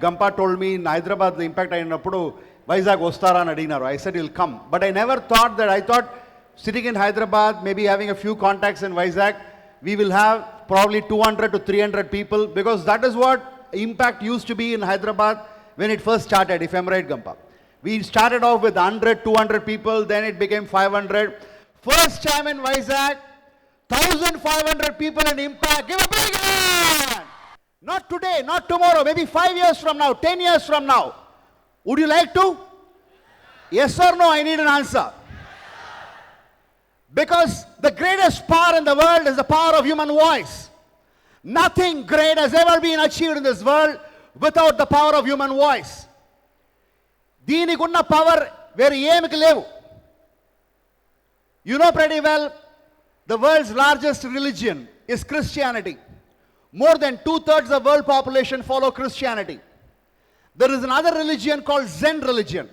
Gampa told me in Hyderabad the impact ayinappudu VIZAG ostara ani adinaru. I said he'll come. But I never thought that. I thought sitting in Hyderabad, maybe having a few contacts in VIZAG, we will have probably 200 to 300 people, because that is what impact used to be in Hyderabad when it first started, if I'm right, Gampa. We started off with 100, 200 people, then it became 500. First time in VIZAG, 1,500 people in impact. Give a big hand! Not today, not tomorrow, maybe 5 years from now, 10 years from now. Would you like to? Yes or no? I need an answer. Because the greatest power in the world is the power of human voice. Nothing great has ever been achieved in this world without the power of human voice. Deenikuన్న power వేరే ఏమికి లేవు. You know pretty well, the world's largest religion is Christianity. More than 2/3 of the world population follow Christianity. There is another religion called Zen religion.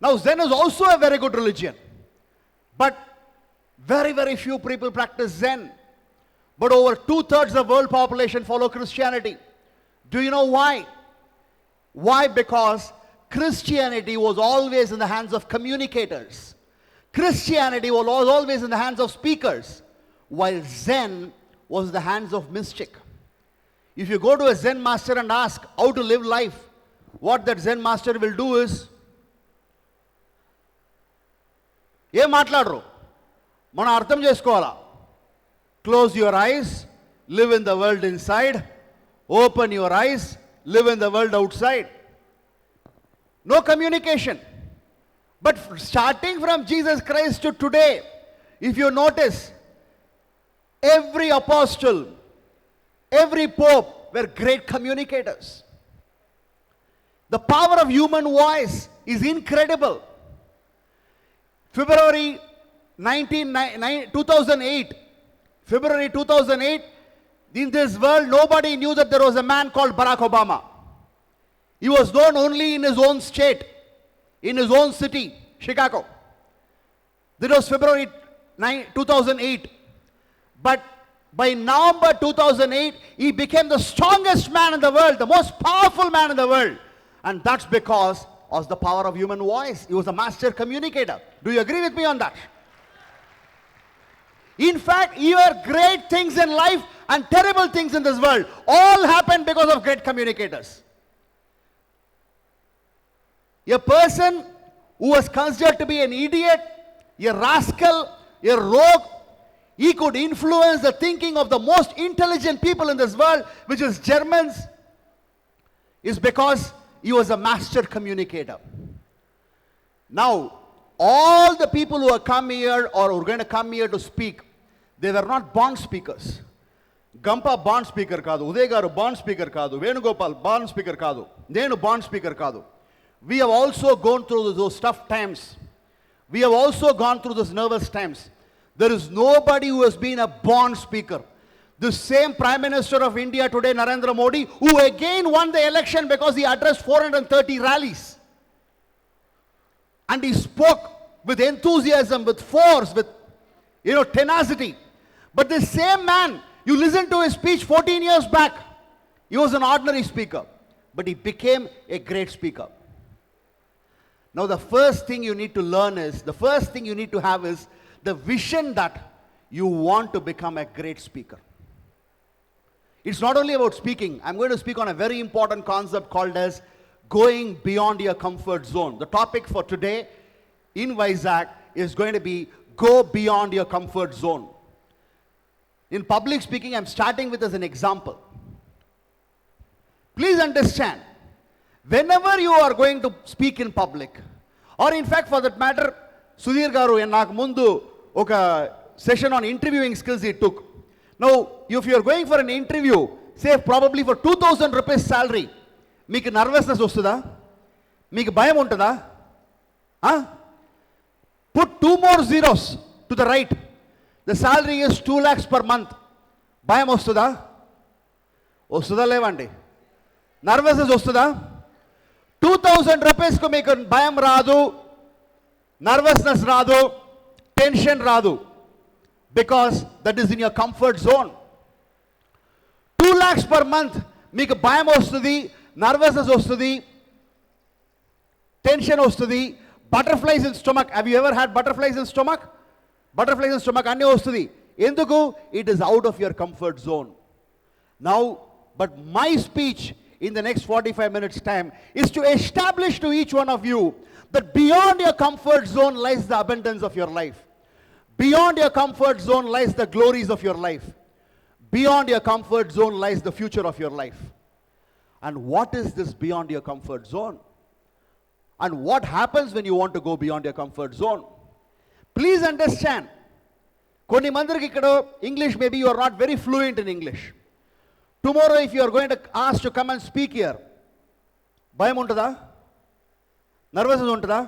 Now Zen is also a very good religion. But very, very few people practice Zen. But over 2/3 of the world population follow Christianity. Do you know why? Why? Because Christianity was always in the hands of communicators. Christianity was always in the hands of speakers, while Zen was in the hands of mystic. If you go to a Zen master and ask how to live life, what that Zen master will do is, ఏం మాట్లాడరు, మనం అర్థం చేసుకోవాలా. Close your eyes, live in the world inside. Open your eyes, live in the world outside. No communication. But starting from Jesus Christ to today, if you notice, every apostle, every pope were great communicators. The power of human voice is incredible. February 2008, in this world, nobody knew that there was a man called Barack Obama. He was known only in his own state, in his own city, Chicago. That was February 2008. But by November 2008, he became the strongest man in the world, the most powerful man in the world. And that's because of the power of human voice. He was a master communicator. Do you agree with me on that? In fact, even great things in life and terrible things in this world all happened because of great communicators. A person who was considered to be an idiot, a rascal, a rogue, he could influence the thinking of the most intelligent people in this world, which is Germans, is because he was a master communicator. Now, all the people who have come here or who are going to come here to speak, they were not born speakers. Gampa born speaker kaadu, Uday garu born speaker kaadu, Venugopal born speaker kaadu, Nenu born speaker kaadu. We have also gone through those tough times. We have also gone through those nervous times. There is nobody who has been a born speaker. The same Prime Minister of India today, Narendra Modi, who again won the election because he addressed 430 rallies. And he spoke with enthusiasm, with force, with tenacity. But the same man, you listen to his speech 14 years back, he was an ordinary speaker, but he became a great speaker. Now the first thing you need to learn is, the first thing you need to have is the vision that you want to become a great speaker. It's not only about speaking. I'm going to speak on a very important concept called as going beyond your comfort zone. The topic for today in VIZAG is going to be go beyond your comfort zone. In public speaking, I'm starting with as an example. Please understand, whenever you are going to speak in public, or in fact for that matter, Sudhir garu నాకు ముందు ఒక session on interviewing skills he took. Now, if you are going for an interview, say probably for 2,000 rupees salary, మీకు nervousness వస్తుందా? మీకు భయం ఉంటుందా? Put 2 more zeros to the right. The salary is 2 lakhs per month. భయం వస్తుందా? వస్తుందా లేవండి? Nervousness వస్తుందా? 2,000 రూపీస్కు మీకు భయం రాదు, నర్వస్నెస్ రాదు, టెన్షన్ రాదు, because that is in your comfort zone. 2 lakhs per month మీకు భయం వస్తుంది, nervousness ostudi, tension ostudi, butterflies in stomach. Have you ever had butterflies in stomach? Butterflies in stomach anni ostudi. Enduku? It is out of your comfort zone. Now, but my speech in the next 45 minutes time is to establish to each one of you that beyond your comfort zone lies the abundance of your life. Beyond your comfort zone lies the glories of your life. Beyond your comfort zone lies the future of your life. And what is this beyond your comfort zone? And what happens when you want to go beyond your comfort zone? Please understand. Konni mandariki ikkada English, maybe you are not very fluent in English. Tomorrow if you are going to ask to come and speak here, భయం ఉంటుందా? Nervous ఉంటుందా?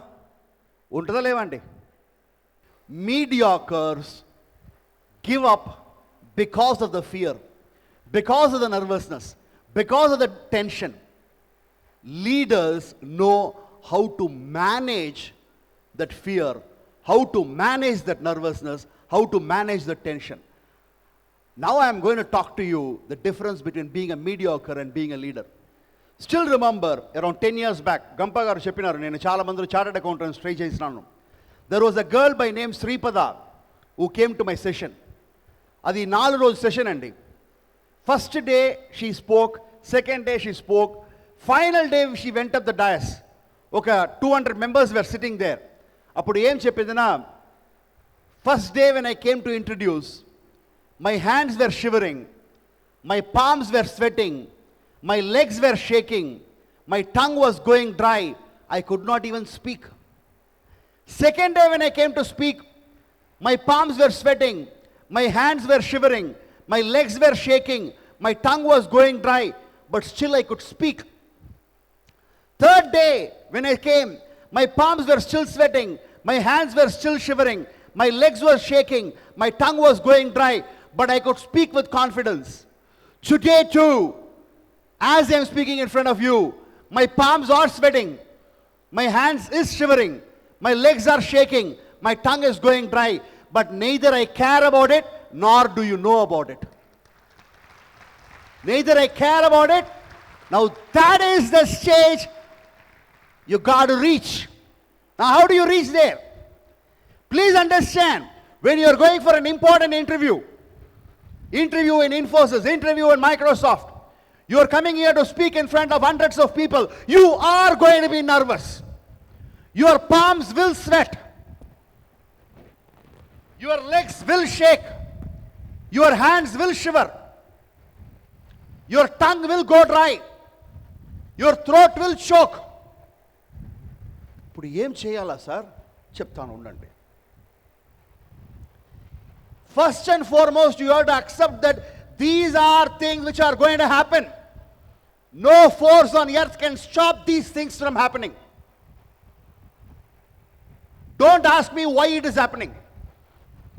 ఉంటుందా లేవండి? Mediocres give up because of the fear, because of the nervousness, because of the tension. Leaders know how to manage that fear, how to manage that nervousness, how to manage the tension. Now I am going to talk to you the difference between being a mediocre and being a leader. Still remember, around 10 years back, Gampa garu cheppinaru, nenu chaala mandu chartered accountants try chesinanu. There was a girl by name Sreepada who came to my session. Adi 4 రోజు session andi. First day she spoke, second day she spoke, final day she went up the dais. Oka 200 members were sitting there. Appudu em cheppindina, first day when I came to introduce, my hands were shivering, my palms were sweating, my legs were shaking, my tongue was going dry, I could not even speak. Second day when I came to speak, my palms were sweating, my hands were shivering, my legs were shaking, my tongue was going dry, but still I could speak. Third day when I came, my palms were still sweating, my hands were still shivering, my legs were shaking, my tongue was going dry, but I could speak with confidence. Today too, as I am speaking in front of you, my palms are sweating, my hands is shivering, my legs are shaking, my tongue is going dry, but neither I care about it, nor do you know about it. Neither I care about it. Now that is the stage you got to reach. Now how do you reach there? Please understand, when you are going for an important interview in Infosys, interview in Microsoft, you are coming here to speak in front of hundreds of people, you are going to be nervous. Your palms will sweat. Your legs will shake. Your hands will shiver. Your tongue will go dry. Your throat will choke. ఇప్పుడు ఏం చేయాలా sir చెప్తాను ఉండండి. First and foremost, you have to accept that these are things which are going to happen. No force on earth can stop these things from happening. Don't ask me why it is happening.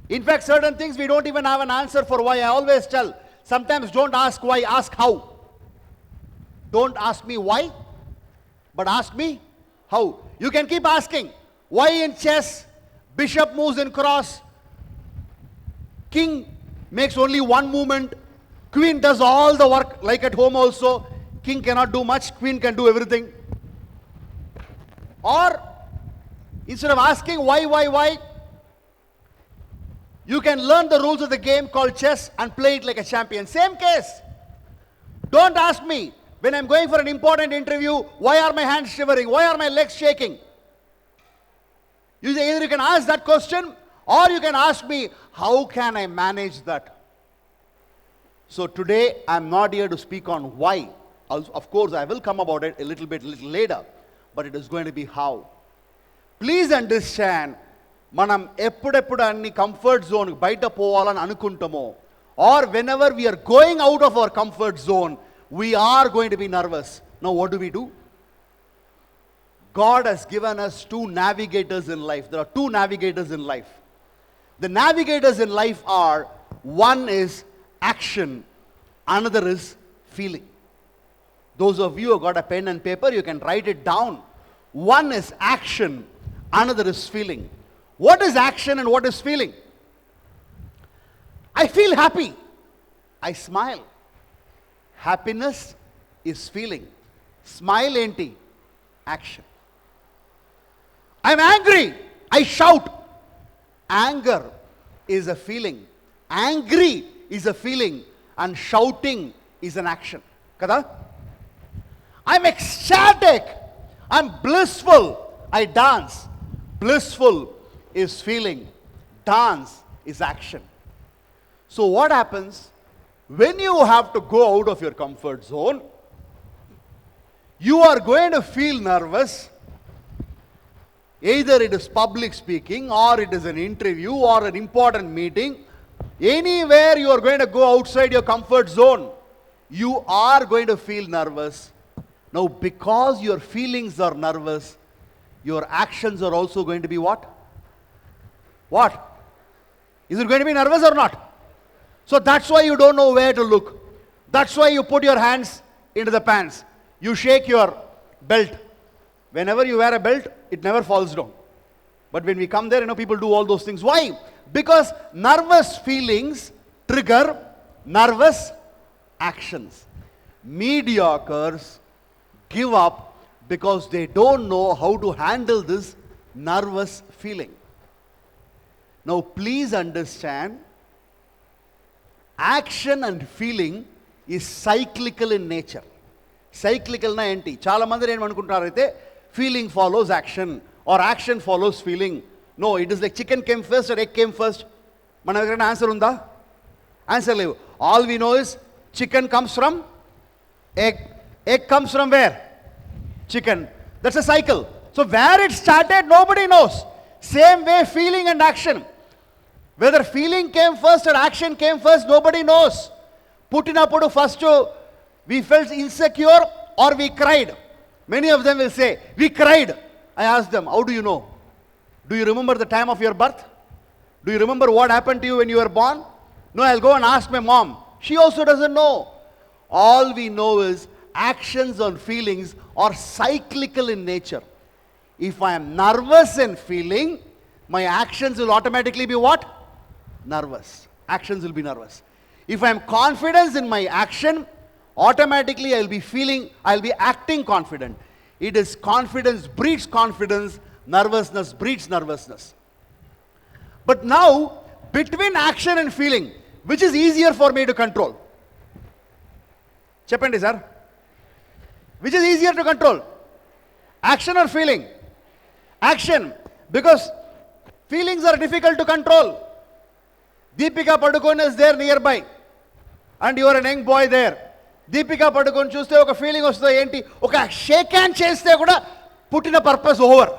In fact, certain things we don't even have an answer for why. I always tell, sometimes don't ask why, ask how. Don't ask me why, but ask me how. You can keep asking, why in chess, bishop moves in cross, king makes only one movement, queen does all the work, like at home also, king cannot do much, queen can do everything. Or, instead of asking why, you can learn the rules of the game called chess and play it like a champion. Same case. Don't ask me, when I'm going for an important interview, why are my hands shivering? Why are my legs shaking? Either you can ask that question, or you can ask me, how can I manage that? So today, I'm not here to speak on why. Of course, I will come about it a little later, but it is going to be how. Please understand, మనం ఎప్పుడెప్పుడు అన్ని comfort zone బయట పోవాలని అనుకుంటామో, or whenever we are going out of our comfort zone, we are going to be nervous. Now what do? God has given us 2 navigators in life. There are 2 navigators in life. The navigators in life are, one is action, another is feeling. Those of you who got a pen and paper, you can write it down. One is action, another is feeling. What is action and what is feeling? I feel happy. I smile. Happiness is feeling. Smile enti? Action. I'm angry. I shout. Anger is a feeling. Angry is a feeling. And shouting is an action. Kada? I'm ecstatic. I'm blissful. I dance. Blissful is feeling. Dance is action. So what happens when you have to go out of your comfort zone? You are going to feel nervous. Either it is public speaking, or it is an interview, or an important meeting. Anywhere you are going to go outside your comfort zone, you are going to feel nervous. Now, because your feelings are nervous, your actions are also going to be what? What? Is it going to be nervous or not? So that's why you don't know where to look. That's why you put your hands into the pants. You shake your belt. Whenever you wear a belt, it never falls down. But when we come there, people do all those things. Why? Because nervous feelings trigger nervous actions. Mediocres give up because they don't know how to handle this nervous feeling. Now, please understand, action and feeling is cyclical in nature. Cyclical na enti? Chala mandi em anukuntaru aithe feeling follows action or action follows feeling. No, it is like chicken came first or egg came first. Mana దగ్గర answer unda? Answer levu. All we know is chicken comes from egg. Egg comes from where? Chicken. That's a cycle. So where it started, nobody knows. Same way feeling and action. Whether feeling came first or action came first, nobody knows. Puttinapudu first we felt insecure or we cried. Many of them will say, we cried. I asked them, how do you know? Do you remember the time of your birth? Do you remember what happened to you when you were born? No, I'll go and ask my mom. She also doesn't know. All we know is actions and feelings are cyclical in nature. If I am nervous and feeling, my actions will automatically be what? Nervous. Actions will be nervous. If I am confident in my action, automatically I'll be feeling, I'll be acting confident. It is confidence breeds confidence, nervousness breeds nervousness. But now, between action and feeling, which is easier for me to control? Cheppandi sir. Which is easier to control? Action or feeling? Action. Because feelings are difficult to control. Deepika Padukone is there nearby. And you are an young boy there. Deepika Padukone చూస్తే ఒక feeling వస్తుంది ఏంటి? ఒక shake hand చేస్తే కూడా పుట్టిన purpose over.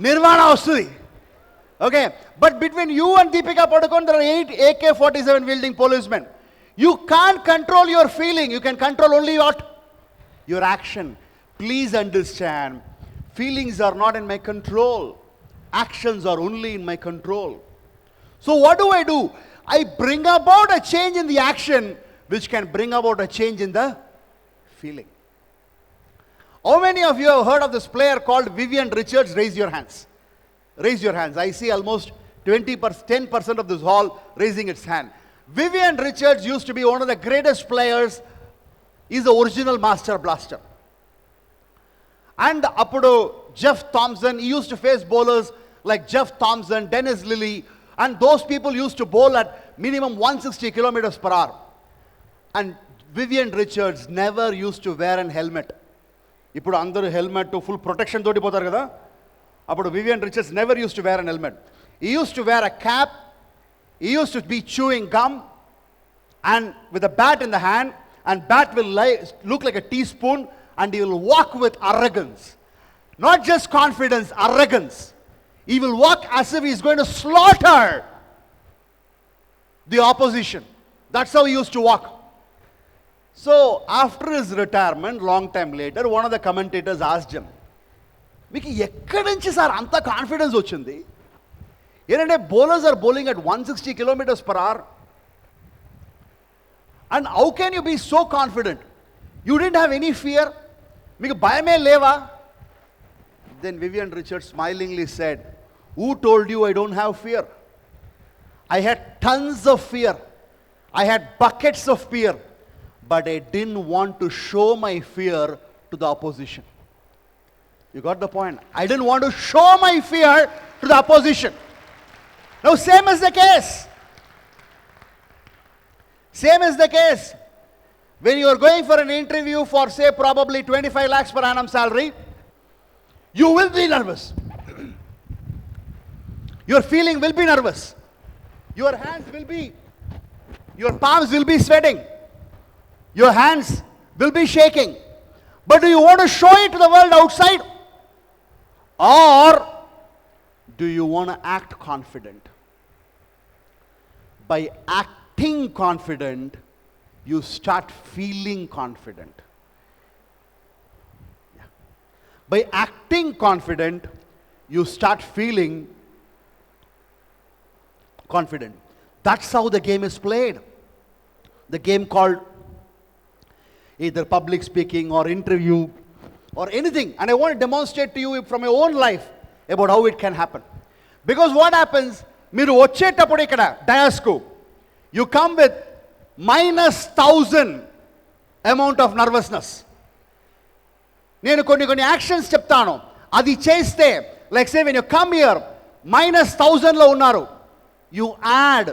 నిర్వాణ వస్తుంది. Okay, but between you and Deepika Padukone there are 8 AK-47 wielding policemen. You can't control your feeling. You can control only what? Your action. Please understand, feelings are not in my control. Actions are only in my control. So what do? I bring about a change in the action which can bring about a change in the feeling. How many of you have heard of this player called Vivian Richards? Raise your hands. Raise your hands. I see almost 10% of this hall raising its hand. Vivian Richards used to be one of the greatest players. He's the original master blaster. And appudu Jeff Thompson, he used to face bowlers like Jeff Thompson, Dennis Lilly, and those people used to bowl at minimum 160 kilometers per hour. And Vivian Richards never used to wear an helmet. Ippudu andaru helmet to full protection toti potaru kada. Appudu Vivian Richards never used to wear an helmet. He used to wear a cap. He used to be chewing gum and with a bat in the hand, and bat will look like a teaspoon, and he will walk with arrogance. Not just confidence, arrogance. He will walk as if he is going to slaughter the opposition. That's how he used to walk. So after his retirement, long time later, one of the commentators asked him, మీకు ఎక్కడి నుంచి sir అంత confidence వచ్చింది? ఏంటంటే bowlers are bowling at 160 kilometers per hour. And how can you be so confident? You didn't have any fear? మీకు భయమే లేవా? Then Vivian Richards smilingly said, who told you I don't have fear? I had tons of fear. I had buckets of fear. but I didn't want to show my fear to the opposition. You got the point? I didn't want to show my fear to the opposition. Now, same is the case. Same is the case. When you are going for an interview for, say, probably 25 lakhs per annum salary, you will be nervous. Your feeling will be nervous. Your hands will be, your palms will be sweating. Your hands will be shaking. But do you want to show it to the world outside? Or do you want to act confident? By acting confident, you start feeling confident. Yeah. By acting confident, you start feeling confident. That's how the game is played. The game called either public speaking or interview or anything. And I want to demonstrate to you from my own life about how it can happen. Because what happens, మీరు వచ్చేటప్పుడు ఇక్కడ డయాస్కు, you come with -1000 amount of nervousness. నేను కొన్ని actions చెప్తాను, అది చేస్తే, like say when you come here, -1000లో ఉన్నారు, you add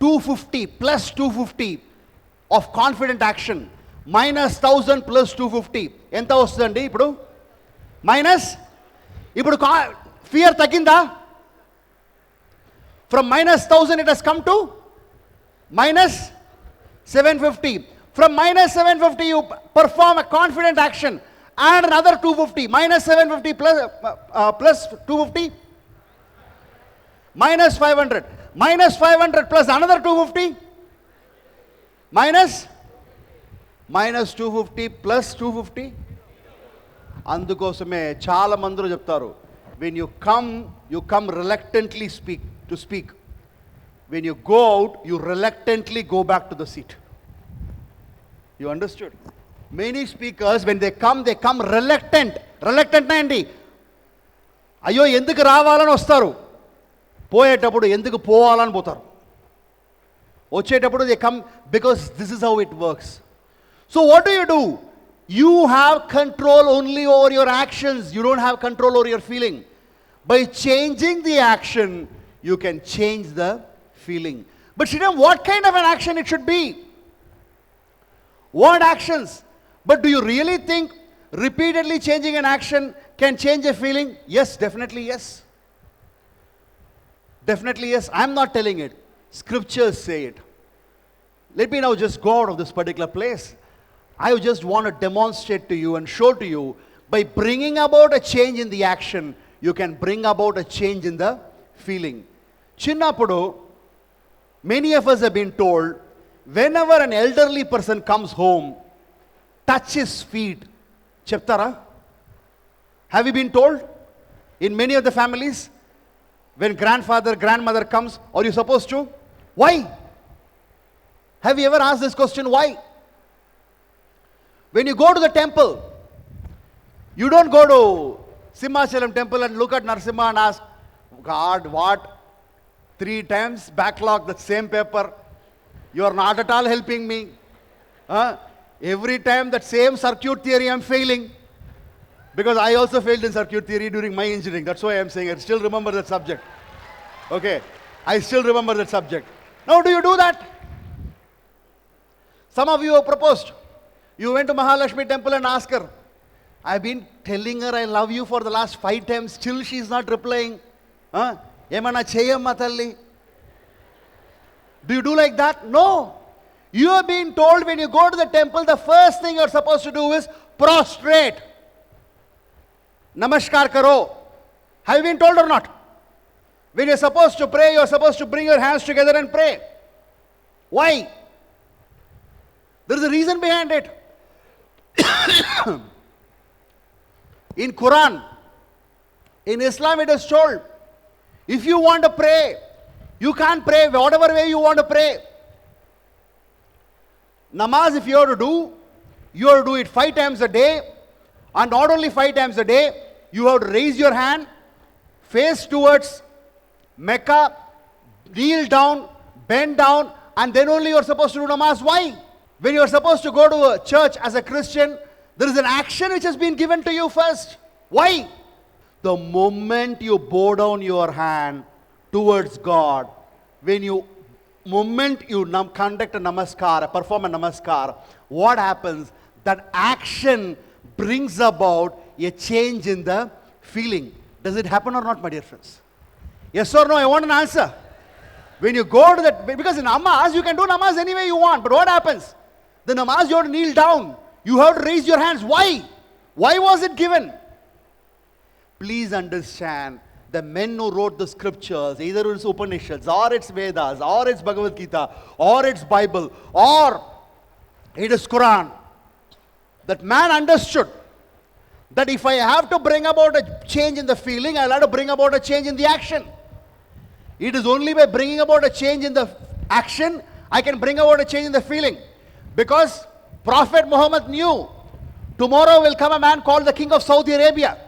250 plus 250 of confident action. -1000 plus 250 ఎంత వస్తుందండి ఇప్పుడు? ఇప్పుడు ఫియర్ తగ్గిందా? From -1000 it has come to -750. From -750 you perform a confident action. Add another 250. -750 plus 250. -500. -500 plus another 250. -250 plus 250. అందుకోసమే చాలా మంది చెప్తారు, when you come reluctantly to speak. When you go out, you reluctantly go back to the seat. You understood? Many speakers, when they come reluctant. Reluctant అండి, అయ్యో ఎందుకు రావాలని వస్తారు, పోయేటప్పుడు ఎందుకు పోవాలని పోతారు. వచ్చేటప్పుడు they come because this is how it works. So what do? You have control only over your actions. You don't have control over your feeling. By changing the action, you can change the feeling. But Sreeram, what kind of an action it should be? What actions? But do you really think repeatedly changing an action can change a feeling? Yes, definitely yes. Definitely yes. I'm not telling it. Scriptures say it. Let me now just go out of this particular place. I just want to demonstrate to you and show to you, by bringing about a change in the action, you can bring about a change in the feeling. Chinnappudu, many of us have been told, whenever an elderly person comes home, touch his feet. Cheptara? Have you been told? In many of the families, when grandfather, grandmother comes, are you supposed to? Why? Have you ever asked this question? Why? When you go to the temple, you don't go to Simhachalam temple and look at Narasimha and ask, God, what? 3 times backlog the same paper. You are not at all helping me. Every time that same circuit theory I'm failing. Because I also failed in circuit theory during my engineering. That's why I'm saying I still remember that subject. Okay, I still remember that subject. Now do you do that? Some of you have proposed. You went to Mahalakshmi temple and asked her. I've been telling her I love you for the last 5 times. Still she is not replying. Emana cheyamma talli. Do you do like that? No. You have been told when you go to the temple, the first thing you're supposed to do is prostrate. Namaskar karo. Have you been told or not? When you're supposed to pray, you're supposed to bring your hands together and pray. Why? There is a reason behind it. In Quran, in Islam it is told, if you want to pray, you can't pray whatever way you want to pray. Namaz, if you have to do, you have to do it 5 times a day, and not only 5 times a day, you have to raise your hand, face towards Mecca, kneel down, bend down, and then only you are supposed to do namaz. Why? When you are supposed to go to a church as a Christian, there is an action which has been given to you first. Why? The moment you bow down your hand towards God, moment you conduct a namaskar, perform a namaskar, what happens? That action brings about a change in the feeling. Does it happen or not, my dear friends? Yes or no? I want an answer. When you go to that, because in namaz, you can do namaz any way you want, but what happens? The namaz, you have to kneel down. You have to raise your hands. Why? Why was it given? Please understand, the men who wrote the scriptures, either it's Upanishads, or it's Vedas, or it's Bhagavad Gita, or it's Bible, or it is Quran, that man understood that if I have to bring about a change in the feeling, I'll have to bring about a change in the action. It is only by bringing about a change in the action, I can bring about a change in the feeling. Because Prophet Muhammad knew, tomorrow will come a man called the King of Saudi Arabia.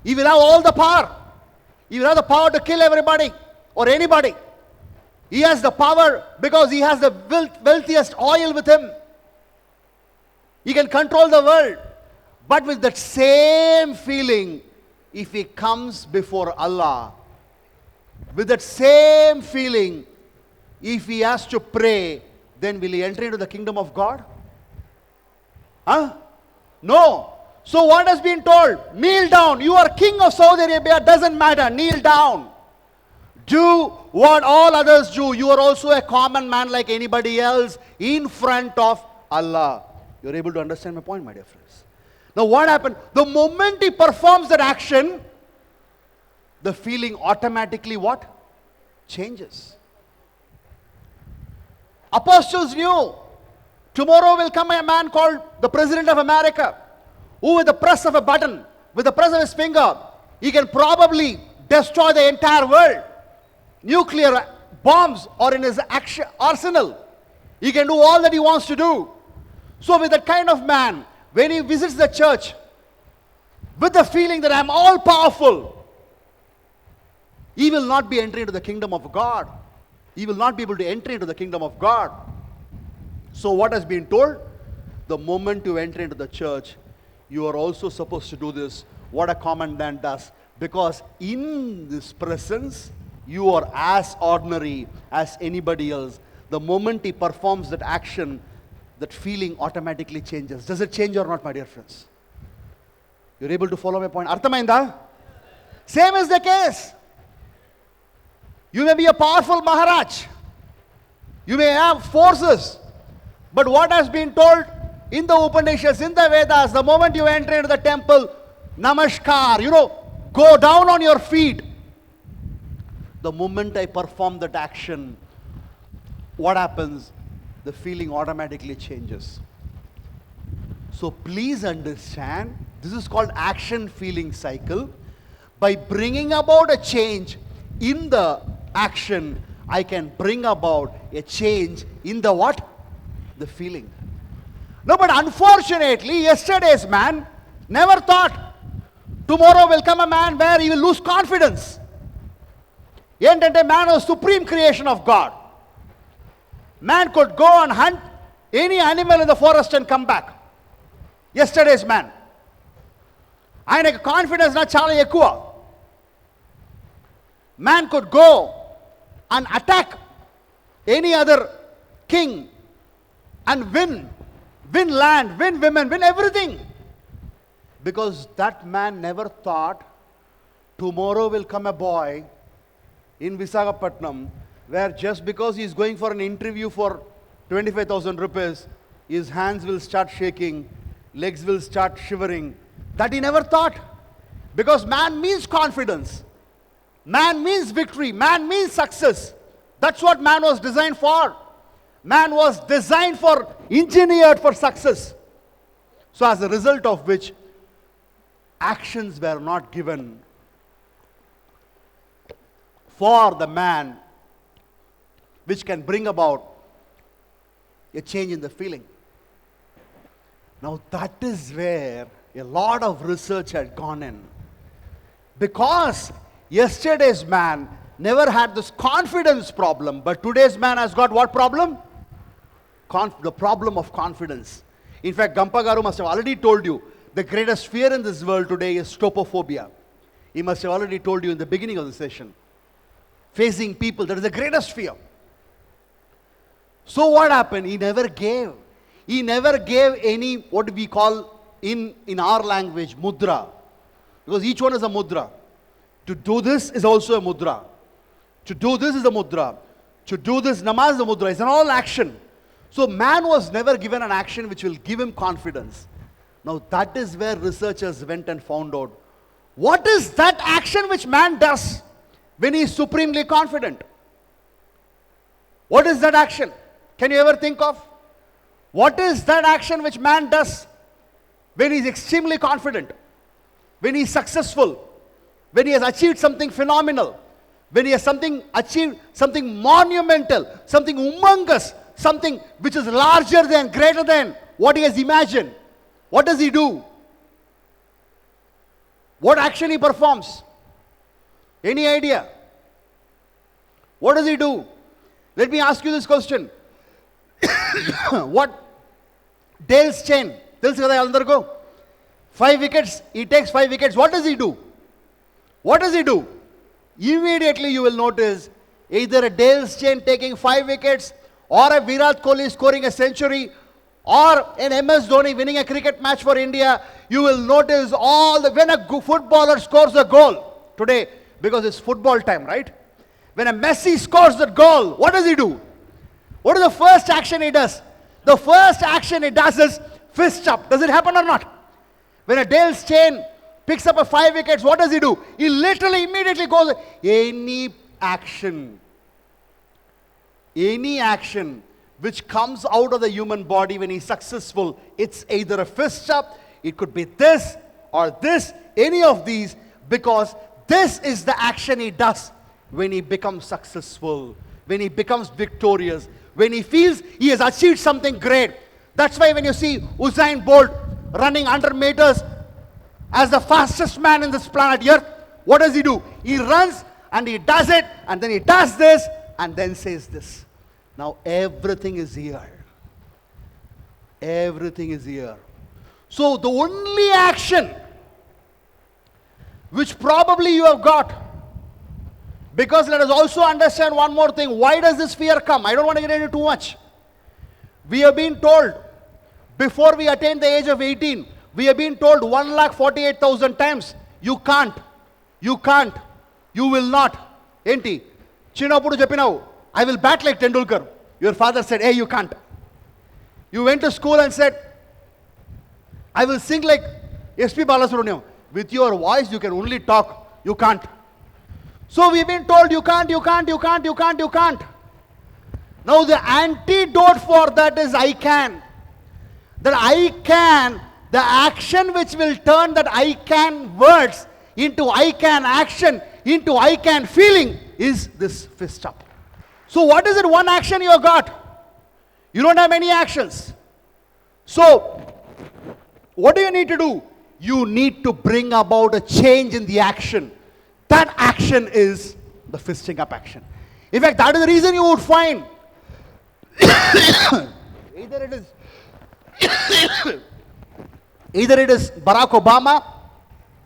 He will have all the power. He will have the power to kill everybody or anybody. He has the power because he has the wealthiest oil with him. He can control the world. But with that same feeling, if he comes before Allah, with that same feeling, if he has to pray, then will he enter into the kingdom of God? Huh? No. So what has been told? Kneel down. You are king of Saudi Arabia. Doesn't matter. Kneel down. Do what all others do. You are also a common man like anybody else in front of Allah. You are able to understand my point, my dear friends. Now what happened? The moment he performs that action, the feeling automatically what? Changes. Apostles knew tomorrow will come a man called the President of America, who with the press of a button, with the press of his finger, he can probably destroy the entire world. Nuclear bombs are in his arsenal. He can do all that he wants to do. So with that kind of man, when he visits the church, with the feeling that I am all powerful, he will not be entering into the kingdom of God. He will not be able to enter into the kingdom of God. So what has been told? The moment you enter into the church, you are also supposed to do this, what a common man does. Because in this presence, you are as ordinary as anybody else. The moment he performs that action, that feeling automatically changes. Does it change or not, my dear friends? You're able to follow my point? Arthamainda? Same is the case. You may be a powerful Maharaj. You may have forces. But what has been told in the Upanishads, in the Vedas, the moment you enter into the temple, namaskar, go down on your feet. The moment I perform that action, what happens? The feeling automatically changes. So please understand, this is called action feeling cycle. By bringing about a change in the action, I can bring about a change in the what? The feeling. No, but unfortunately, yesterday's man never thought tomorrow will come a man where he will lose confidence. Entante man was supreme creation of God. Man could go and hunt any animal in the forest and come back. Yesterday's man. ఆయనకు confidence నా చాలా ఎక్కువ. Man could go and attack any other king and win land, win women, win everything. Because that man never thought tomorrow will come a boy in Visakhapatnam where just because he is going for an interview for 25,000 rupees, his hands will start shaking, legs will start shivering. That he never thought. Because man means confidence. Man means victory. Man means success. That's what man was designed for. Man was designed for, engineered for success. So as a result of which, actions were not given for the man which can bring about a change in the feeling. Now that is where a lot of research had gone in. Because yesterday's man never had this confidence problem, but today's man has got what problem? the problem of confidence. In fact, Gampagaru must have already told you, the greatest fear in this world today is topophobia. He must have already told you in the beginning of the session. Facing people, that is the greatest fear. So what happened? He never gave. He never gave any, what we call in our language, mudra. Because each one is a mudra. To do this is also a mudra. To do this is a mudra. To do this, namaz is a mudra. It's an all action. So man was never given an action which will give him confidence. Now that is where researchers went and found out, what is that action which man does when he is supremely confident? What is that action? Can you ever think of? What is that action which man does when he is extremely confident? When he is successful? When he has achieved something phenomenal? When he has achieved something monumental, something humongous, something which is larger than, greater than what he has imagined. What does he do? What action he performs? Any idea? What does he do? Let me ask you this question. What? Dale's chain. Tells you that go. 5 wickets. He takes 5 wickets. What does he do? What does he do? Immediately you will notice either a Dale's chain taking 5 wickets, or a Virat Kohli scoring a century, or an MS Dhoni winning a cricket match for India. You will notice when a footballer scores a goal today, because it's football time, right? When a Messi scores that goal, what does he do? What is the first action he does? The first action he does is fist up. Does it happen or not? When a Dale's chain picks up a 5 wickets, what does he do? He literally immediately goes, any action which comes out of the human body when he's successful, it's either a fist up, it could be this or this, any of these, because this is the action he does when he becomes successful, when he becomes victorious, when he feels he has achieved something great. That's why when you see Usain Bolt running 100 meters as the fastest man in this planet Earth, what does he do? He runs and he does it, and then he does this and then says this. Now everything is here. Everything is here. So the only action which probably you have got, because let us also understand one more thing. Why does this fear come? I don't want to get into too much. We have been told, before we attain the age of 18, we have been told 1,48,000 times, you can't, you will not. Enti? Chinapudu Japinau, I will bat like Tendulkar. Your father said, hey, you can't. You went to school and said, I will sing like S.P. Balasubramaniam. With your voice, you can only talk. You can't. So we've been told, you can't. Now the antidote for that is I can. That I can, the action which will turn that I can words into I can action, into I can feeling, is this fist up. So what is it, one action you have got? You don't have many actions. So what do you need to do? You need to bring about a change in the action. That action is the fisting up action. In fact, that is the reason you would find either it is Barack Obama.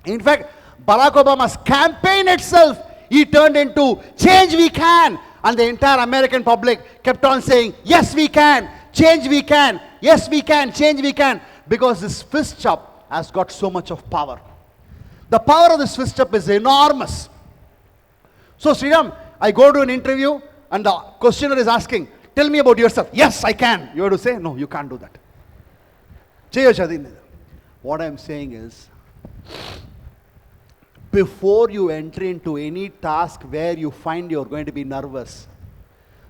In fact, Barack Obama's campaign itself, he turned into change we can. And the entire American public kept on saying, yes we can, change we can, yes we can, change we can. Because this fist up has got so much of power. The power of this fist up is enormous. So Sreeram, I go to an interview and the questioner is asking, tell me about yourself. Yes, I can. You have to say, no, you can't do that. What I'm saying is, before you enter into any task where you find you're going to be nervous,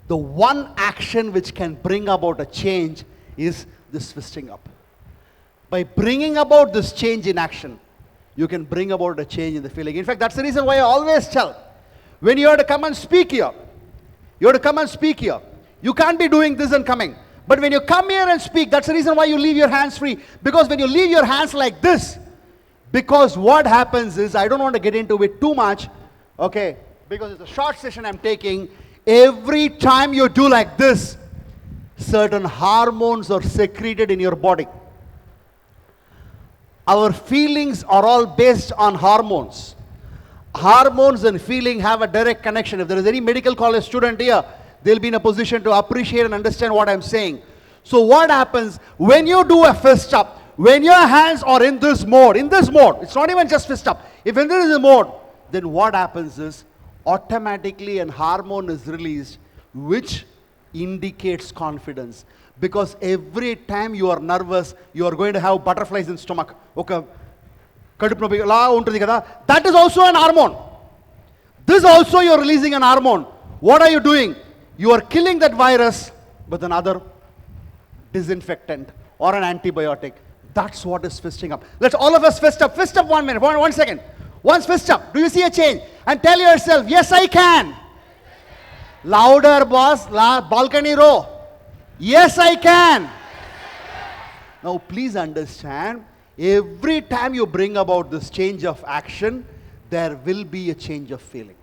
the one action which can bring about a change is this fisting up. By bringing about this change in action, you can bring about a change in the feeling. In fact, that's the reason why I always tell, when you have to come and speak here, you can't be doing this and coming. But when you come here and speak, that's the reason why you leave your hands free. Because when you leave your hands like this, because what happens is, I don't want to get into it too much, okay, because it's a short session I'm taking. Every time you do like this, certain hormones are secreted in your body. Our feelings are all based on hormones. Hormones and feeling have a direct connection. If there is any medical college student here, they'll be in a position to appreciate and understand what I'm saying. So what happens when you do a fist up, when your hands are in this mode, it's not even just fist up. If in this mode, then what happens is automatically an hormone is released which indicates confidence. Because every time you are nervous, you are going to have butterflies in stomach. Okay. That is also an hormone. This also you are releasing an hormone. What are you doing? You are killing that virus with another disinfectant or an antibiotic. That's what is fisting up. Let's all of us fist up. Fist up 1 minute, 1 second. Once fist up. Do you see a change? And tell yourself, yes, I can. Louder, boss. Balcony row. Yes, I can. Now, please understand, every time you bring about this change of action, there will be a change of feeling.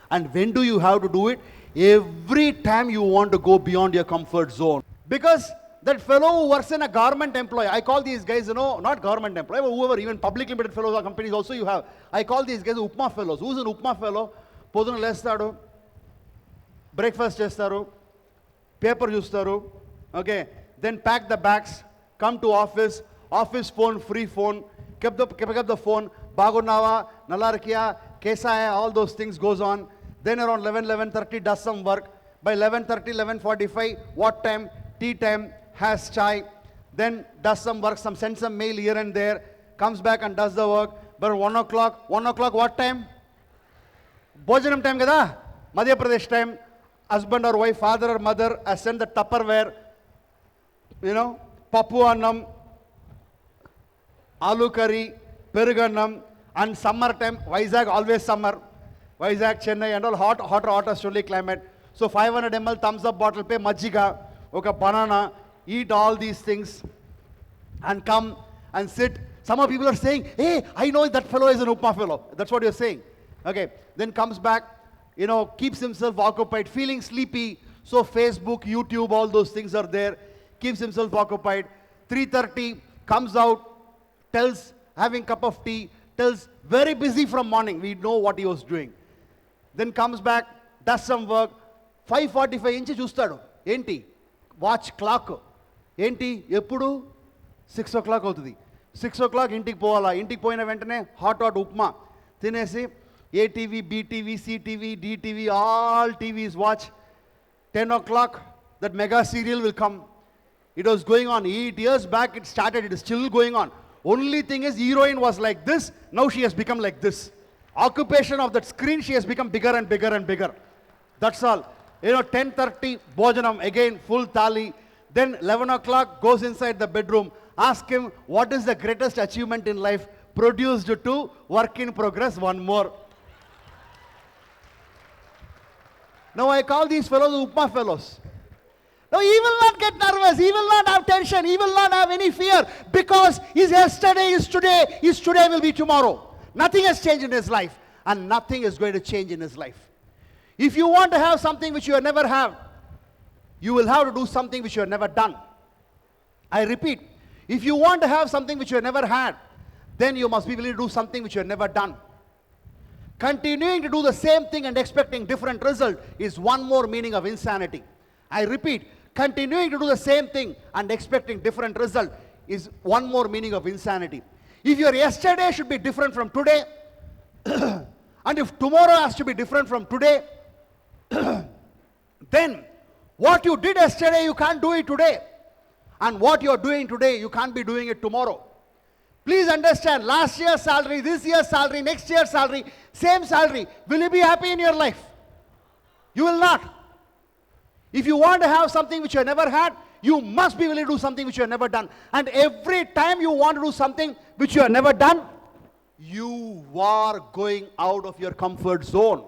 And when do you have to do it? Every time you want to go beyond your comfort zone. Because that fellow who works in a government employee, I call these guys, not government employee, but whoever, even public limited fellows or companies also you have. I call these guys Upma fellows. Who's an Upma fellow? Poduna lestadu, breakfast chestaru, paper chustaru, okay, then pack the bags, come to office phone, free phone, pick up the phone, bagunnava, nalarkiya, kesa hai, all those things goes on. Then around 11:30 does some work. By 11:30, 11:45, what time? Tea time, has chai. Then does some work, sends some mail here and there, comes back and does the work. But 1 o'clock, what time? Bhojanam time kada? Madhya Pradesh time. Husband or wife, father or mother has sent the Tupperware, Papu annam, aloo curry, perugannam, and summer time, VIZAG, always summer. VIZAG, Chennai, and all hotter, only climate. So 500 ml thumbs up bottle, pay majjiga, okay, banana, eat all these things, and come and sit. Some of people are saying, hey, I know that fellow is an Upma fellow. That's what you're saying. Okay, then comes back, keeps himself occupied, feeling sleepy. So Facebook, YouTube, all those things are there. Keeps himself occupied. 3:30, comes out, tells, having cup of tea, tells, very busy from morning. We know what he was doing. Then comes back, does some work. 5:45 inches chustadu. Enti? Watch clock. Enti? Eppudu? 6 o'clock avutadi. 6 o'clock intiki povala. Intiki poyina ventane hot upma. Tinesi, ATV, BTV, CTV, DTV, all TVs watch. 10 o'clock, that mega serial will come. It was going on 8 years back, it started, it is still going on. Only thing is, heroine was like this, now she has become like this. Occupation of that screen, she has become bigger and bigger and bigger. That's all. 10:30, Bhojanam, again, full thali. Then 11 o'clock, goes inside the bedroom. Ask him, what is the greatest achievement in life? Produced 2, work in progress, 1 more. Now I call these fellows Upma fellows. Now he will not get nervous, he will not have tension, he will not have any fear, because his yesterday is today, his today will be tomorrow. Nothing has changed in his life, and nothing is going to change in his life. If you want to have something which you have never had, you will have to do something which you have never done. I repeat, if you want to have something which you have never had, then you must be willing to do something which you have never done. Continuing to do the same thing and expecting different result is one more meaning of insanity. I repeat, continuing to do the same thing and expecting different result is one more meaning of insanity. If your yesterday should be different from today, and if tomorrow has to be different from today, then what you did yesterday, you can't do it today. And what you're doing today, you can't be doing it tomorrow. Please understand, last year's salary, this year's salary, next year's salary, same salary. Will you be happy in your life? You will not. If you want to have something which you have never had, you must be willing to do something which you have never done. And every time you want to do something which you have never done, you are going out of your comfort zone.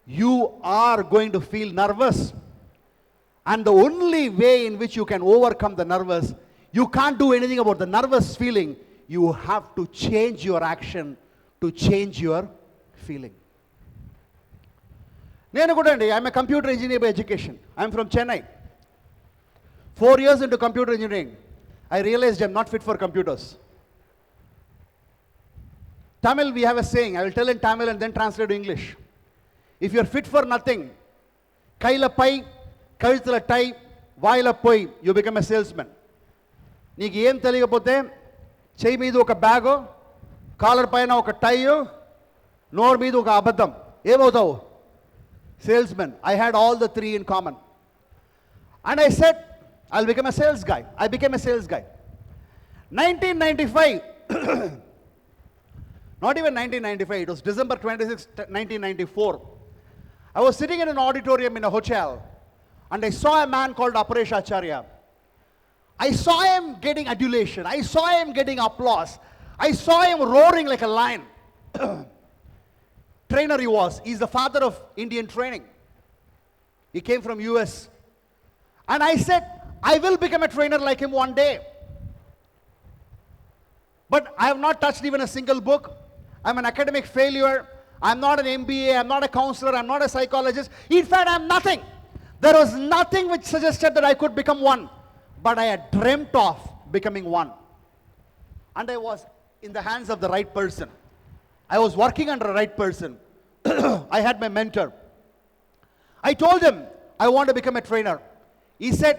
You are going to feel nervous. And the only way in which you can overcome the nervous, you can't do anything about the nervous feeling. You have to change your action to change your feeling. నేను కూడా అండి, I'm a computer engineer by education. I'm from Chennai. 4 years into computer engineering, I realized I'm not fit for computers. Tamil, we have a saying, I will tell in Tamil and then translate to English. If you're fit for nothing, kaila pai, kavithula tai, vaila poi, you become a salesman. నీకు ఏం తెలియకపోతే చెయ్యి మీద ఒక bag, caller పైన ఒక టై, నోరు మీద ఒక అబద్ధం, ఏమవుతావు? Salesmen. I had all the three in common. And I said, I'll become a sales guy. I became a sales guy. 1995, not even 1995, it was December 26, 1994. I was sitting in an auditorium in a hotel and I saw a man called Aparesh Acharya. I saw him getting adulation. I saw him getting applause. I saw him roaring like a lion. Trainer he was. He's the father of Indian training. He came from US. And I said, I will become a trainer like him one day. But I have not touched even a single book. I'm an academic failure. I'm not an MBA. I'm not a counselor. I'm not a psychologist. In fact, I'm nothing. There was nothing which suggested that I could become one. But I had dreamt of becoming one. And I was in the hands of the right person. I was working under the right person. I had my mentor. I told him, I want to become a trainer. He said,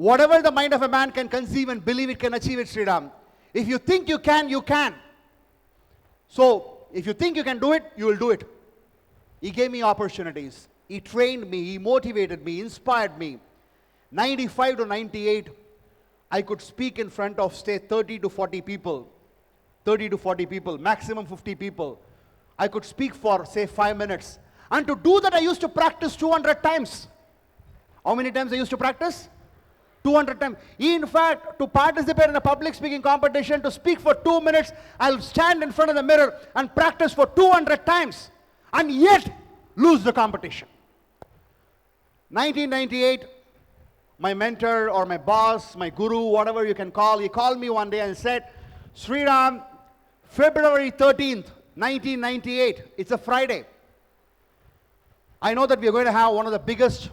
whatever the mind of a man can conceive and believe it can achieve it, Sreeram. If you think you can, you can. So, if you think you can do it, you will do it. He gave me opportunities. He trained me, he motivated me, inspired me. 95 to 98, I could speak in front of, say, 30 to 40 people. 30 to 40 people, maximum 50 people. I could speak for, say, 5 minutes. And to do that, I used to practice 200 times. How many times I used to practice? 200 times. In fact, to participate in a public speaking competition, to speak for 2 minutes, I'll stand in front of the mirror and practice for 200 times. And yet, lose the competition. 1998, my mentor or my boss, my guru, whatever you can call, he called me one day and said, Sreeram, February 13th, 1998, it's a Friday. I know that we are going to have one of the biggest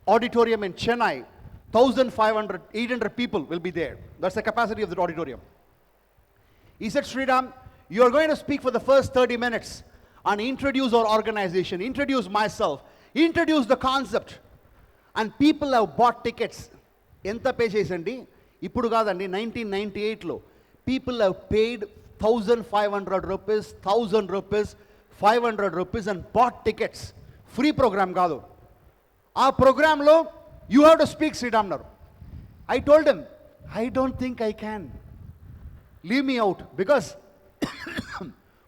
auditorium in Chennai. 1,500, 800 people will be there. That's the capacity of the auditorium. He said, Sreeram, you are going to speak for the first 30 minutes and introduce our organization, introduce myself, introduce the concept. And people have bought tickets. Enta pay chesandi? Ippudu kadandi, 1998 lo. People have paid 1,500 rupees, 1,000 rupees, 500 rupees and bought tickets. Free program kaadu. Aa program lo, you have to speak, Sreeram naru. I told him, I don't think I can. Leave me out. Because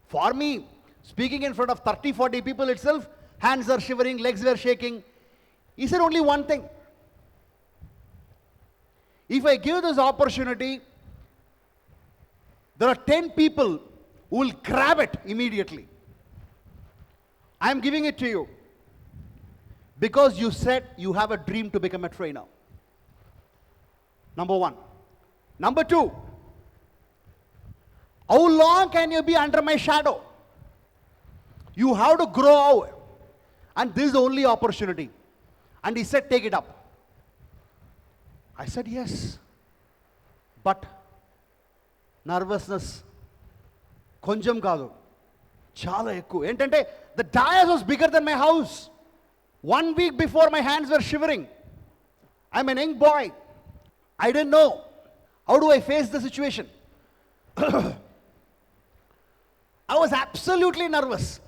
for me, speaking in front of 30, 40 people itself, hands are shivering, legs were shaking. He said only one thing. If I give this opportunity, there are 10 people who will grab it immediately. I am giving it to you because you said you have a dream to become a trainer. Number one. Number two, how long can you be under my shadow? You have to grow out. And this is the only opportunity. And he said, take it up. I said, yes. But nervousness, konjam kaadu, chala ekku. Entante, the dais was bigger than my house. 1 week before, my hands were shivering. I'm an young boy. I didn't know. How do I face the situation? I was absolutely nervous.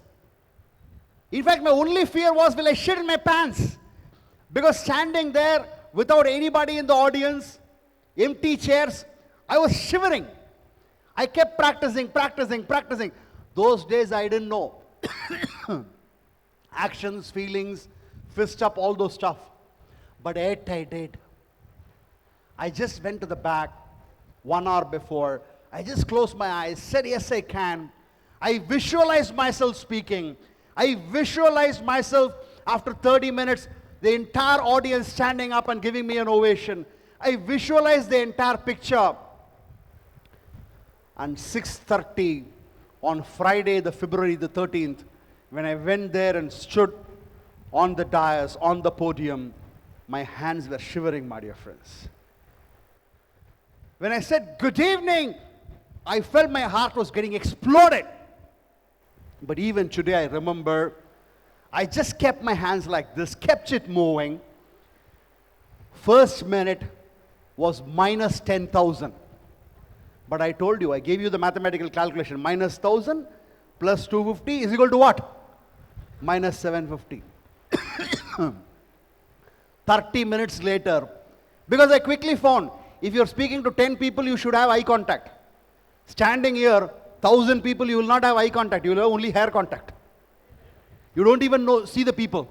In fact, my only fear was, will I shit in my pants? Because standing there without anybody in the audience, empty chairs, I was shivering. I kept practicing. Those days I didn't know. Actions, feelings, fist up, all those stuff. But yet I did. I just went to the back 1 hour before. I just closed my eyes, said, yes, I can. I visualized myself speaking. I visualized myself after 30 minutes, the entire audience standing up and giving me an ovation. I visualized the entire picture. And 6:30 on Friday, the February the 13th, when I went there and stood on the dais, on the podium, my hands were shivering, my dear friends. When I said, good evening, I felt my heart was getting exploded. But even today, I remember, I just kept my hands like this, kept it moving. First minute was minus 10,000. But I told you, I gave you the mathematical calculation. Minus 1,000 plus 250 is equal to what? Minus 750. 30 minutes later, because I quickly found, if you're speaking to 10 people, you should have eye contact. Standing here, 1,000 people, you will not have eye contact. You will have only hair contact. You don't even see the people.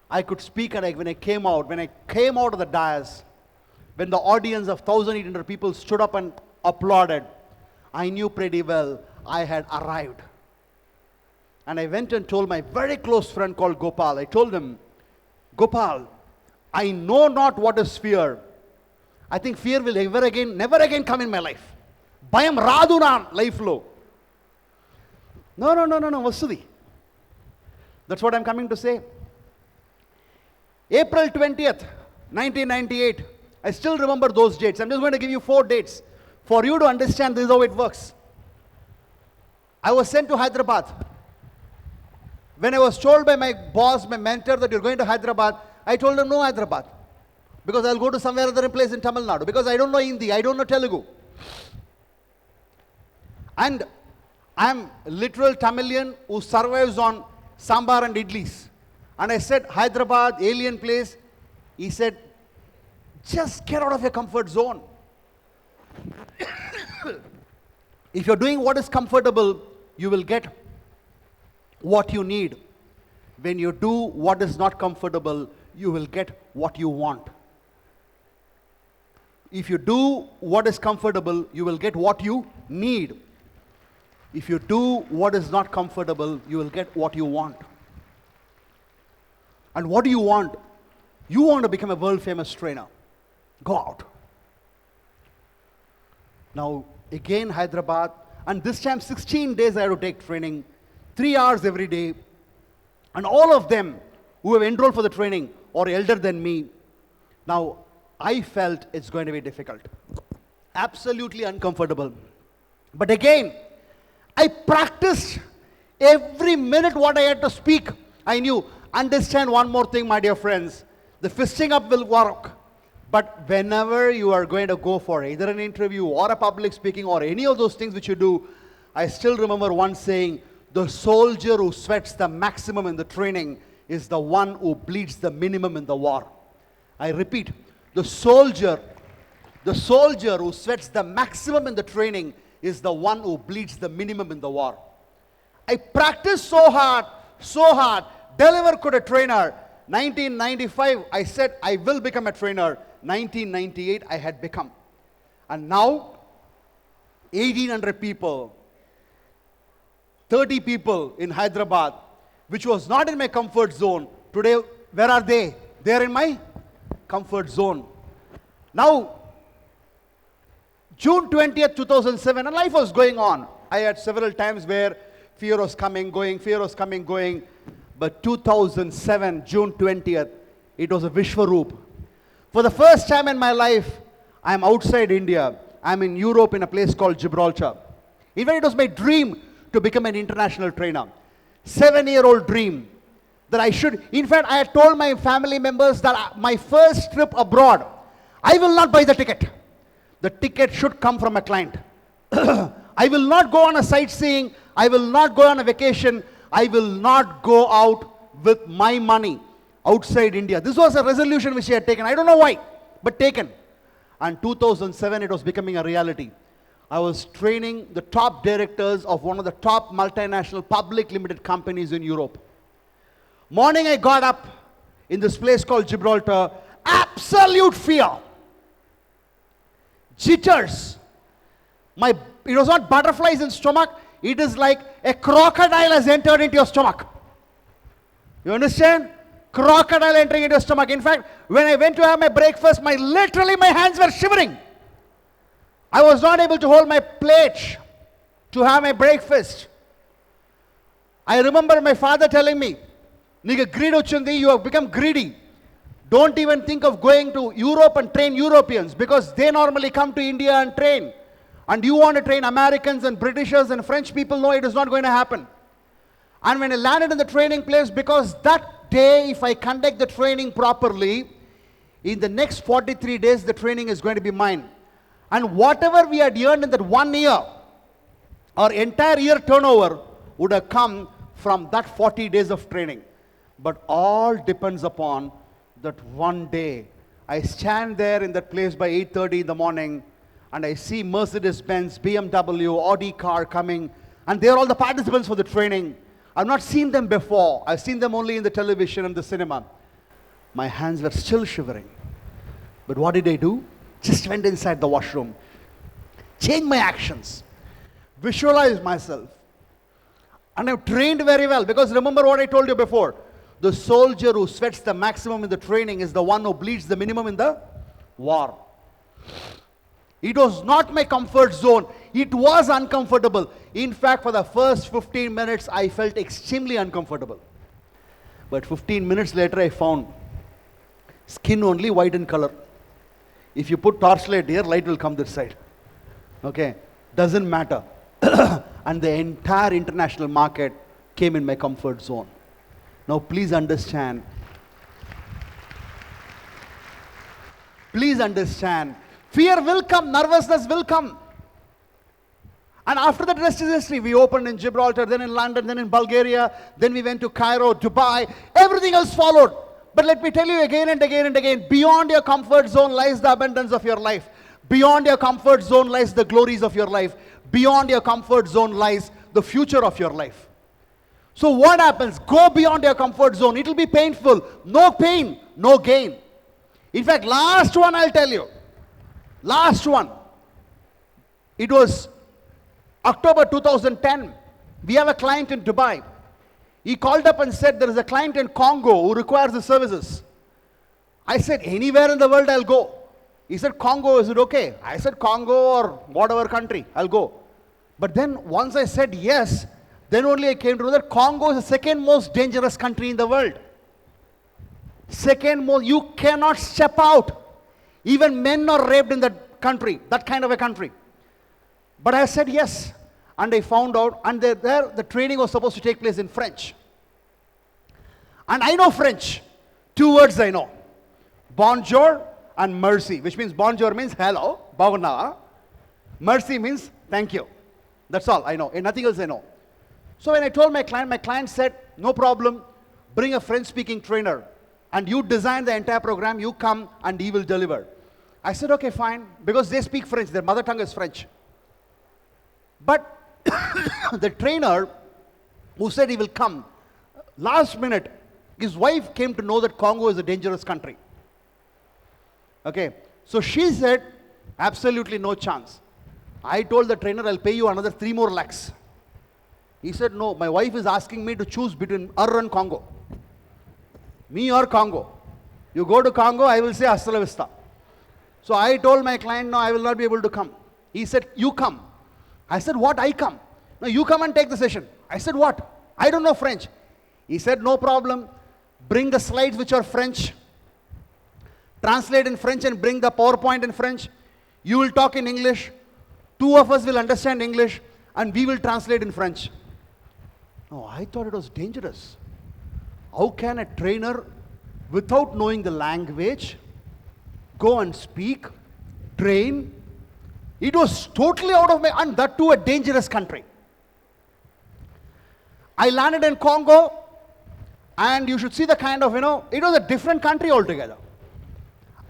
I could speak, and when I came out of the dais, when the audience of 1,800 people stood up and applauded, I knew pretty well I had arrived. And I went and told my very close friend called Gopal, I told him, Gopal, I know not what is fear. I think fear will never again come in my life. Bayam radu na life lo. No, Vasudhi. That's what I'm coming to say. April 20th, 1998. I still remember those dates. I'm just going to give you 4 dates for you to understand this is how it works. I was sent to Hyderabad. When I was told by my boss, my mentor, that you're going to Hyderabad, I told him no Hyderabad. Because I'll go to somewhere other place in Tamil Nadu. Because I don't know Hindi, I don't know Telugu. And I'm a literal Tamilian who survives on sambar and idlis. And I said, Hyderabad, alien place. He said, just get out of your comfort zone. If you're doing what is comfortable, you will get what you need. When you do what is not comfortable, you will get what you want. If you do what is comfortable, you will get what you need. If you do what is not comfortable, you will get what you want. And what do you want? You want to become a world famous trainer. Go out. Now, again Hyderabad, and this time 16 days I had to take training, 3 hours every day. And all of them who have enrolled for the training are elder than me. Now, I felt it's going to be difficult. Absolutely uncomfortable. But again, I practiced every minute what I had to speak. I knew, understand one more thing, my dear friends. The fisting up will work. But whenever you are going to go for either an interview or a public speaking or any of those things which you do, I still remember one saying, the soldier who sweats the maximum in the training is the one who bleeds the minimum in the war. I repeat, the soldier who sweats the maximum in the training is the one who bleeds the minimum in the war. I practiced so hard, deliver could a trainer. 1995, I said I will become a trainer. 1998, I had become. And now, 1,800 people, 30 people in Hyderabad, which was not in my comfort zone. Today, where are they? They are in my comfort zone. Now, June 20th, 2007, and life was going on. I had several times where fear was coming, going. But 2007, June 20th, it was a Vishwaroop. For the first time in my life, I am outside India. I am in Europe in a place called Gibraltar. Even it was my dream to become an international trainer. 7-year-old dream that I should. In fact, I had told my family members that my first trip abroad, I will not buy the ticket. The ticket should come from a client. I will not go on a sightseeing. I will not go on a vacation. I will not go out with my money outside India. This was a resolution which I had taken. I don't know why, but taken. And 2007, it was becoming a reality. I was training the top directors of one of the top multinational public limited companies in Europe. Morning I got up in this place called Gibraltar. Absolute fear. Jitters. It was not butterflies in stomach. It is like a crocodile has entered into your stomach. You understand? Crocodile entering into your stomach. In fact, when I went to have my breakfast, literally my hands were shivering. I was not able to hold my plate to have my breakfast. I remember my father telling me, Nigga greed ochindi, you have become greedy. Don't even think of going to Europe and train Europeans because they normally come to India and train. And you want to train Americans and Britishers and French people? No, it is not going to happen. And when I landed in the training place, because that day, if I conduct the training properly, in the next 43 days, the training is going to be mine. And whatever we had earned in that 1 year, our entire year turnover would have come from that 40 days of training. But all depends upon that one day. I stand there in that place by 8:30 in the morning and I see Mercedes-Benz, BMW, Audi car coming, and they are all the participants for the training. I've not seen them before. I've seen them only in the television and the cinema. My hands were still shivering. But what did I do? Just went inside the washroom, changed my actions, visualized myself. And I've trained very well because remember what I told you before. The soldier who sweats the maximum in the training is the one who bleeds the minimum in the war. It was not my comfort zone. It was uncomfortable. In fact, for the first 15 minutes, I felt extremely uncomfortable. But 15 minutes later, I found skin only white in color. If you put torchlight here, light will come this side. Okay? Doesn't matter. And the entire international market came in my comfort zone. Now, please understand. Please understand. Fear will come, nervousness will come. And after that, rest is history. We opened in Gibraltar, then in London, then in Bulgaria, then we went to Cairo, Dubai. Everything else followed. But let me tell you again and again and again, beyond your comfort zone lies the abundance of your life. Beyond your comfort zone lies the glories of your life. Beyond your comfort zone lies the future of your life. So what happens? Go beyond your comfort zone. It will be painful. No pain, no gain. In fact, last one I'll tell you. Last one. It was October 2010. We have a client in Dubai. He called up and said, there is a client in Congo who requires the services. I said, anywhere in the world I'll go. He said, Congo, is it okay? I said, Congo or whatever country, I'll go. But then once I said yes, then only I came to know that Congo is the second most dangerous country in the world. Second most, you cannot step out. Even men are raped in that country, that kind of a country. But I said yes. And I found out, and there the training was supposed to take place in French. And I know French. 2 words I know. Bonjour and merci, which means bonjour means hello, bavana. Merci means thank you. That's all I know, and nothing else I know. So when I told my client said, no problem, bring a French-speaking trainer, and you design the entire program, you come, and he will deliver. I said, okay, fine, because they speak French, their mother tongue is French. But the trainer who said he will come, last minute, his wife came to know that Congo is a dangerous country. Okay, so she said, absolutely no chance. I told the trainer, I'll pay you another 3 more lakhs. He said, no, my wife is asking me to choose between her and Congo. Me or Congo. You go to Congo, I will say hasta la vista. So I told my client, no, I will not be able to come. He said, you come. I said, what, I come? No, you come and take the session. I said, what? I don't know French. He said, no problem. Bring the slides which are French. Translate in French and bring the PowerPoint in French. You will talk in English. 2 of us will understand English and we will translate in French. No, I thought it was dangerous. How can a trainer, without knowing the language, go and speak, train? It was totally out of my, and that too a dangerous country. I landed in Congo, and you should see the kind of, it was a different country altogether.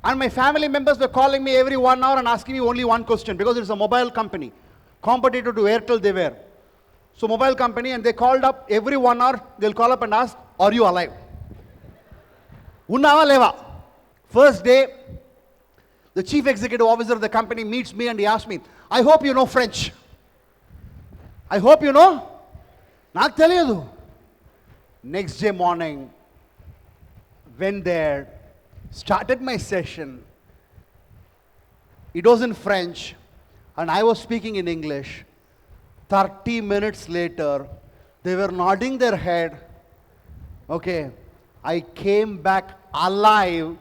And my family members were calling me every 1 hour and asking me only one question, because it's a mobile company. Competitor to Airtel they were. So mobile company, and they called up every 1 hour, they'll call up and ask, are you alive? Unnava leva. First day, the chief executive officer of the company meets me and he asks me, I hope you know French. I hope you know. Naak teliyadu. Next day morning, went there, started my session. It was in French and I was speaking in English. 30 minutes later, they were nodding their head. Okay, I came back alive,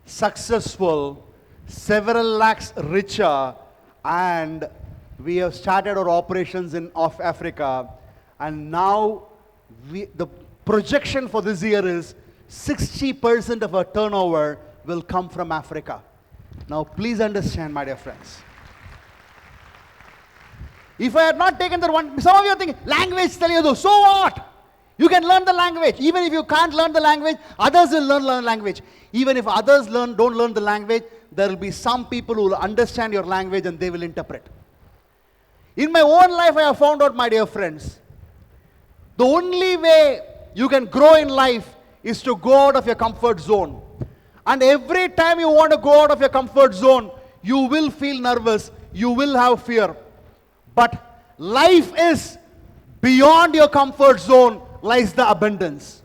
successful, several lakhs richer, and we have started our operations in off Africa, and now the projection for this year is 60% of our turnover will come from Africa. Now please understand, my dear friends. If I had not taken that one, some of you are thinking, language Telugu, so what? You can learn the language. Even if you can't learn the language, others will learn language. Even if others don't learn the language, there will be some people who will understand your language and they will interpret. In my own life, I have found out, my dear friends, the only way you can grow in life is to go out of your comfort zone. And every time you want to go out of your comfort zone, you will feel nervous, you will have fear. But life is beyond your comfort zone lies the abundance.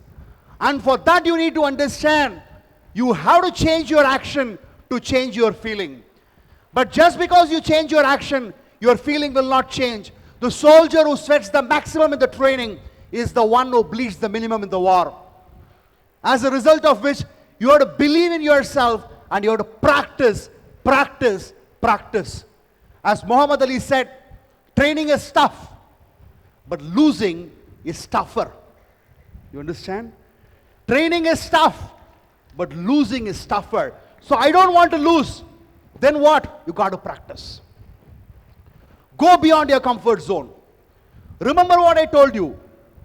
And for that you need to understand, you have to change your action to change your feeling. But just because you change your action, your feeling will not change. The soldier who sweats the maximum in the training is the one who bleeds the minimum in the war. As a result of which, you have to believe in yourself and you have to practice, practice, practice. As Muhammad Ali said, training is tough, but losing is tougher. You understand? Training is tough, but losing is tougher. So I don't want to lose. Then what? You got to practice. Go beyond your comfort zone. Remember what I told you.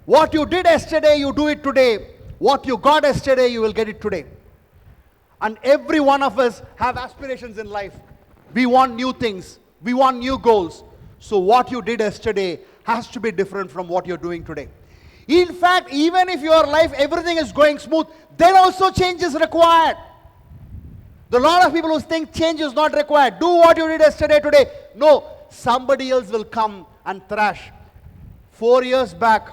What you did yesterday, you do it today. What you got yesterday, you will get it today. And every one of us have aspirations in life. We want new things. We want new goals. So what you did yesterday has to be different from what you're doing today. In fact, even if your life, everything is going smooth, then also change is required. There are a lot of people who think change is not required. Do what you did yesterday, today. No, somebody else will come and thrash. 4 years back,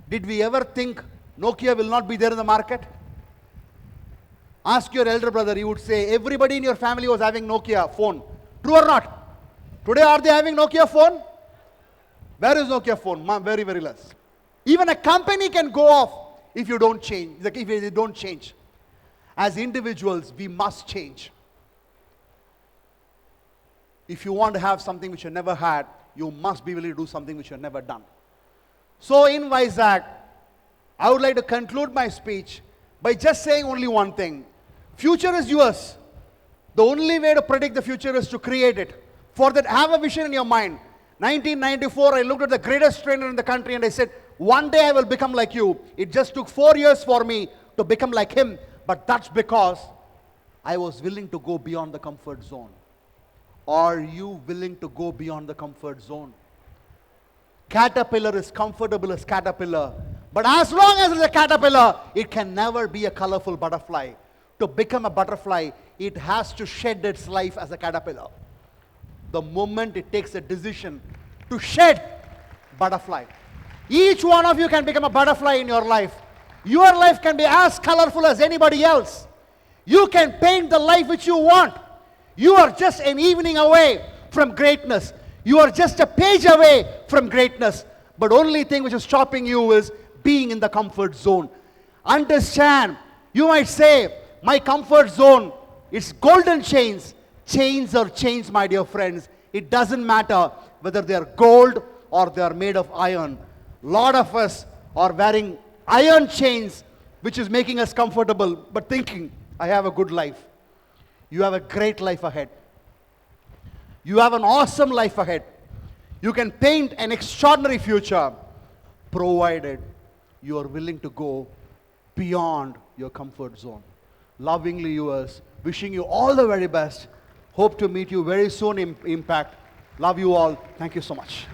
did we ever think Nokia will not be there in the market? Ask your elder brother, he would say, everybody in your family was having Nokia phone. True or not? Today, are they having Nokia phone? Where is Nokia phone? Very, very less. Even a company can go off if you don't change, if they don't change. As individuals, we must change. If you want to have something which you never had, you must be willing to do something which you have never done. So in VIZAG, I would like to conclude my speech by just saying only one thing. Future is yours. The only way to predict the future is to create it. For that, have a vision in your mind. 1994, I looked at the greatest trainer in the country and I said, one day I will become like you. It just took 4 years for me to become like him. But that's because I was willing to go beyond the comfort zone. Are you willing to go beyond the comfort zone? Caterpillar is comfortable as caterpillar. But as long as it's a caterpillar, it can never be a colorful butterfly. To become a butterfly, it has to shed its life as a caterpillar. The moment it takes a decision to shed butterfly. Each one of you can become a butterfly in your life. Your life can be as colorful as anybody else. You can paint the life which you want. You are just an evening away from greatness. You are just a page away from greatness. But only thing which is stopping you is being in the comfort zone. Understand, you might say, my comfort zone is golden chains. Chains are chains, my dear friends. It doesn't matter whether they are gold or they are made of iron. A lot of us are wearing iron chains, which is making us comfortable, but thinking, I have a good life. You have a great life ahead. You have an awesome life ahead. You can paint an extraordinary future, provided you are willing to go beyond your comfort zone. Lovingly yours, wishing you all the very best. Hope to meet you very soon in Impact. Love you all. Thank you so much.